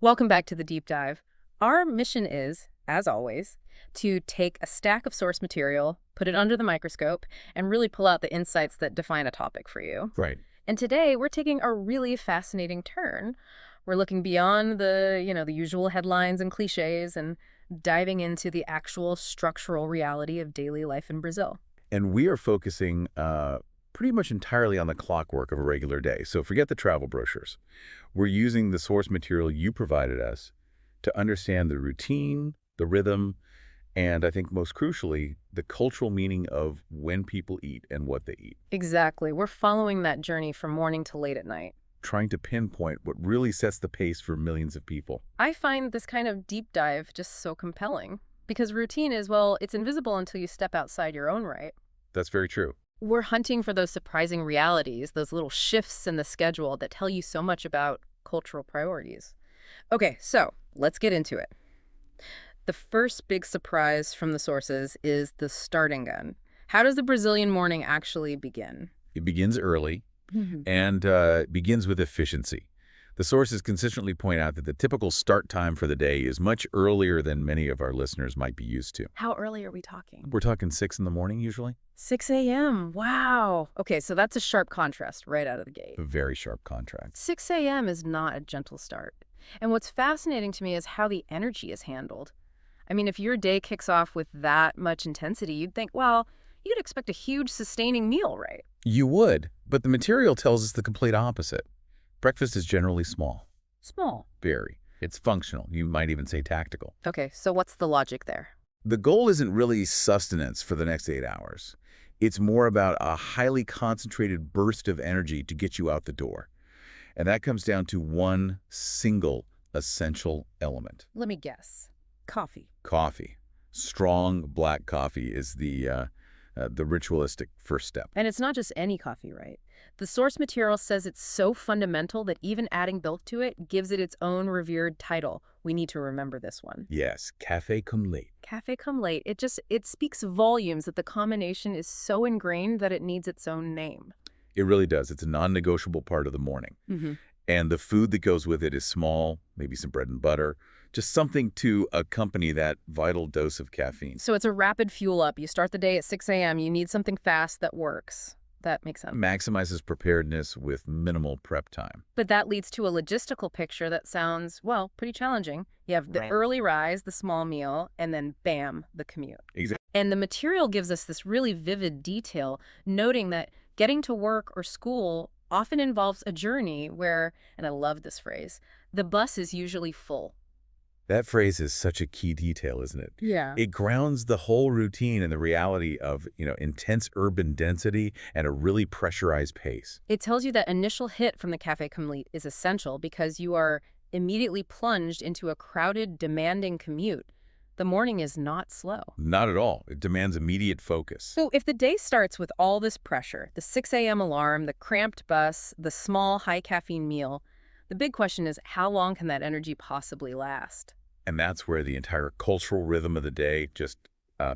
Welcome back to the deep dive. Our mission is, as always, to take a stack of source material, put it under the microscope, and really pull out the insights that define a topic for you. Right. And today we're taking a really fascinating turn. We're looking beyond the usual headlines and cliches and diving into the actual structural reality of daily life in Brazil. And we are focusing pretty much entirely on the clockwork of a regular day. So forget the travel brochures. We're using the source material you provided us to understand the routine, the rhythm, and I think most crucially, the cultural meaning of when people eat and what they eat. Exactly. We're following that journey from morning to late at night. Trying to pinpoint what really sets the pace for millions of people. I find this kind of deep dive just so compelling because routine is, well, it's invisible until you step outside your own right. That's very true. We're hunting for those surprising realities, those little shifts in the schedule that tell you so much about cultural priorities. Okay, so let's get into it. The first big surprise from the sources is the starting gun. How does the Brazilian morning actually begin? It begins early and begins with efficiency. The sources consistently point out that the typical start time for the day is much earlier than many of our listeners might be used to. How early are we talking? We're talking 6 in the morning usually. 6 a.m. Wow. Okay, so that's a sharp contrast right out of the gate. A very sharp contrast. 6 a.m. is not a gentle start. And what's fascinating to me is how the energy is handled. I mean, if your day kicks off with that much intensity, you'd think, well, you'd expect a huge sustaining meal, right? You would, but the material tells us the complete opposite. Breakfast is generally small. Small. Very. It's functional. You might even say tactical. Okay, so what's the logic there? The goal isn't really sustenance for the next 8 hours. It's more about a highly concentrated burst of energy to get you out the door. And that comes down to one single essential element. Let me guess. Coffee. Coffee. Strong black coffee is the ritualistic first step. And it's not just any coffee, right? The source material says it's so fundamental that even adding milk to it gives it its own revered title. We need to remember this one. Yes, Café comme Leite. Café come late. It speaks volumes that the combination is so ingrained that it needs its own name. It really does. It's a non-negotiable part of the morning. And the food that goes with it is small, maybe some bread and butter, just something to accompany that vital dose of caffeine. So it's a rapid fuel up. You start the day at 6 a.m. You need something fast that works. That makes sense. Maximizes preparedness with minimal prep time. But that leads to a logistical picture that sounds, well, pretty challenging. You have the early rise, the small meal, and then bam, the commute. Exactly. And the material gives us this really vivid detail, noting that getting to work or school often involves a journey where, and I love this phrase, the bus is usually full. That phrase is such a key detail, isn't it? Yeah. It grounds the whole routine in the reality of, intense urban density and a really pressurized pace. It tells you that initial hit from the Café Complete is essential because you are immediately plunged into a crowded, demanding commute. The morning is not slow. Not at all. It demands immediate focus. So if the day starts with all this pressure, the 6 a.m. alarm, the cramped bus, the small, high-caffeine meal, the big question is how long can that energy possibly last? And that's where the entire cultural rhythm of the day just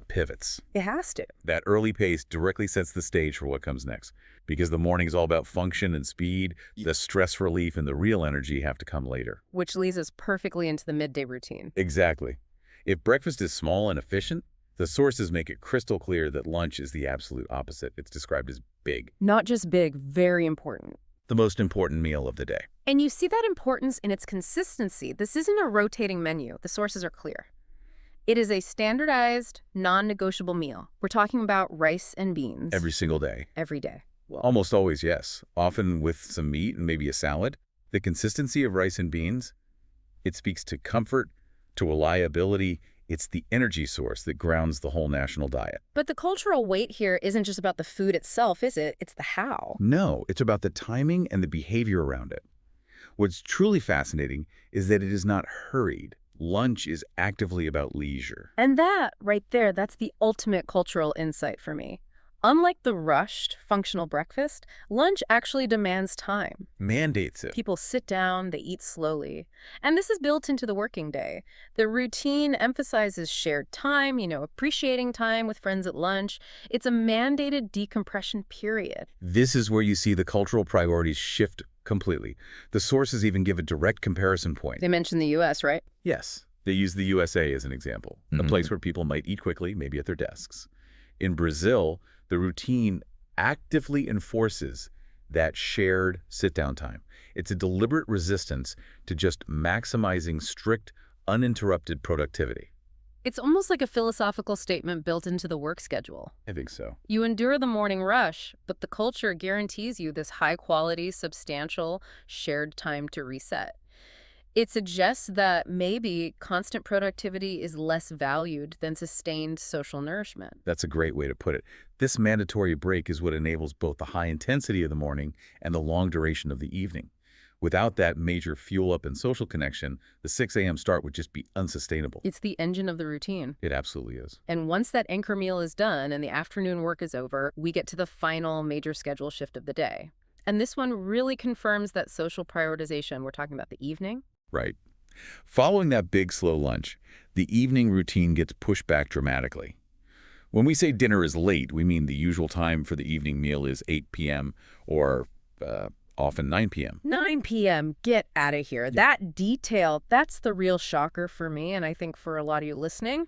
pivots. It has to. That early pace directly sets the stage for what comes next. Because the morning is all about function and speed, the stress relief and the real energy have to come later. Which leads us perfectly into the midday routine. Exactly. If breakfast is small and efficient, the sources make it crystal clear that lunch is the absolute opposite. It's described as big. Not just big, very important. The most important meal of the day. And you see that importance in its consistency. This isn't a rotating menu. The sources are clear. It is a standardized, non-negotiable meal. We're talking about rice and beans. Every single day. Every day. Well, almost always, yes. Often with some meat and maybe a salad. The consistency of rice and beans, it speaks to comfort, to reliability. It's the energy source that grounds the whole national diet. But the cultural weight here isn't just about the food itself, is it? It's the how. No, it's about the timing and the behavior around it. What's truly fascinating is that it is not hurried. Lunch is actively about leisure. And that, right there, that's the ultimate cultural insight for me. Unlike the rushed, functional breakfast, lunch actually demands time. Mandates it. People sit down, they eat slowly. And this is built into the working day. The routine emphasizes shared time, appreciating time with friends at lunch. It's a mandated decompression period. This is where you see the cultural priorities shift Completely. The sources even give a direct comparison point. They mentioned the U.S., right? Yes, they use the USA as an example, a place where people might eat quickly, maybe at their desks. In Brazil, the routine actively enforces that shared sit-down time. It's a deliberate resistance to just maximizing strict, uninterrupted productivity. It's almost like a philosophical statement built into the work schedule. I think so. You endure the morning rush, but the culture guarantees you this high-quality, substantial, shared time to reset. It suggests that maybe constant productivity is less valued than sustained social nourishment. That's a great way to put it. This mandatory break is what enables both the high intensity of the morning and the long duration of the evening. Without that major fuel-up and social connection, the 6 a.m. start would just be unsustainable. It's the engine of the routine. It absolutely is. And once that anchor meal is done and the afternoon work is over, we get to the final major schedule shift of the day. And this one really confirms that social prioritization. We're talking about the evening. Right. Following that big, slow lunch, the evening routine gets pushed back dramatically. When we say dinner is late, we mean the usual time for the evening meal is 8 p.m. or often 9 p.m. 9 p.m. Get out of here. That detail, that's the real shocker for me, and I think for a lot of you listening.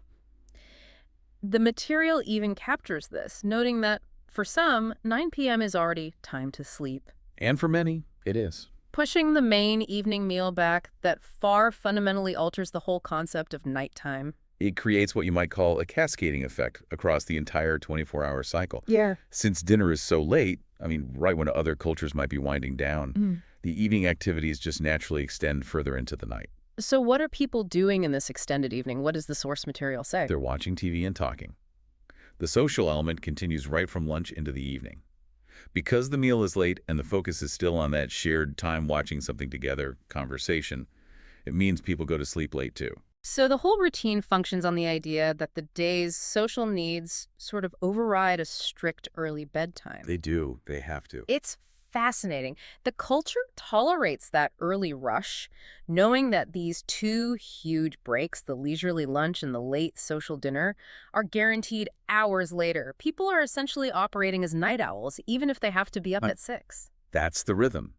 The material even captures this, noting that for some, 9 p.m. is already time to sleep. And for many, it is. Pushing the main evening meal back that far fundamentally alters the whole concept of nighttime. It creates what you might call a cascading effect across the entire 24-hour cycle. Yeah. Since dinner is so late, right when other cultures might be winding down, the evening activities just naturally extend further into the night. So what are people doing in this extended evening? What does the source material say? They're watching TV and talking. The social element continues right from lunch into the evening. Because the meal is late and the focus is still on that shared time watching something together, conversation, it means people go to sleep late too. So the whole routine functions on the idea that the day's social needs sort of override a strict early bedtime. They do. They have to. It's fascinating. The culture tolerates that early rush, knowing that these two huge breaks, the leisurely lunch and the late social dinner, are guaranteed hours later. People are essentially operating as night owls, even if they have to be up at 6. That's the rhythm.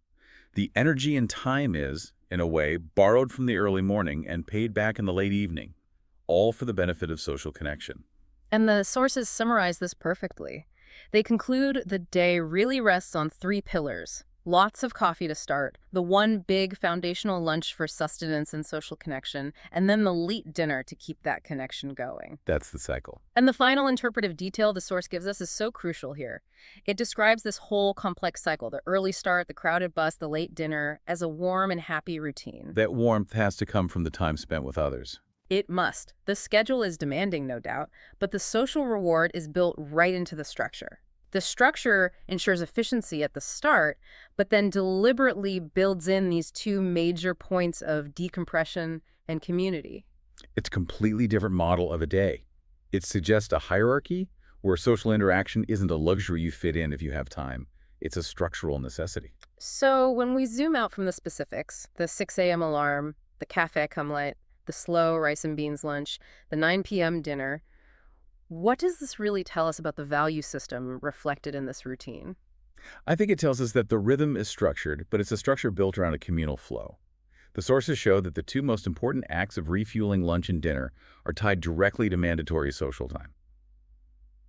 The energy and time is, in a way, borrowed from the early morning and paid back in the late evening, all for the benefit of social connection. And the sources summarize this perfectly. They conclude the day really rests on 3 pillars. Lots of coffee to start, the one big foundational lunch for sustenance and social connection, and then the late dinner to keep that connection going. That's the cycle. And the final interpretive detail the source gives us is so crucial here. It describes this whole complex cycle, the early start, the crowded bus, the late dinner, as a warm and happy routine. That warmth has to come from the time spent with others. It must. The schedule is demanding, no doubt, but the social reward is built right into the structure. The structure ensures efficiency at the start, but then deliberately builds in these 2 major points of decompression and community. It's a completely different model of a day. It suggests a hierarchy where social interaction isn't a luxury you fit in if you have time. It's a structural necessity. So when we zoom out from the specifics, the 6 a.m. alarm, the café commute, the slow rice and beans lunch, the 9 p.m. dinner, what does this really tell us about the value system reflected in this routine? I think it tells us that the rhythm is structured, but it's a structure built around a communal flow. The sources show that the 2 most important acts of refueling lunch and dinner are tied directly to mandatory social time.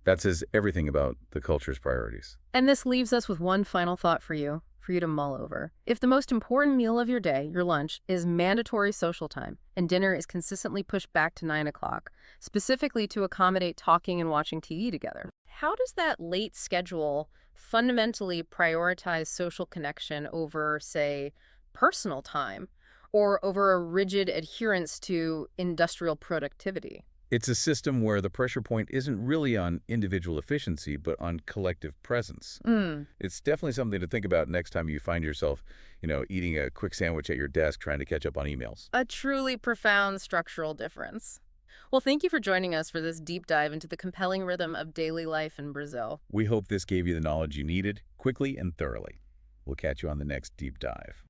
That says everything about the culture's priorities. And this leaves us with one final thought for you to mull over. If the most important meal of your day, your lunch, is mandatory social time, and dinner is consistently pushed back to 9 o'clock, specifically to accommodate talking and watching TV together, how does that late schedule fundamentally prioritize social connection over, say, personal time, or over a rigid adherence to industrial productivity? It's a system where the pressure point isn't really on individual efficiency, but on collective presence. It's definitely something to think about next time you find yourself, eating a quick sandwich at your desk trying to catch up on emails. A truly profound structural difference. Well, thank you for joining us for this deep dive into the compelling rhythm of daily life in Brazil. We hope this gave you the knowledge you needed, quickly and thoroughly. We'll catch you on the next deep dive.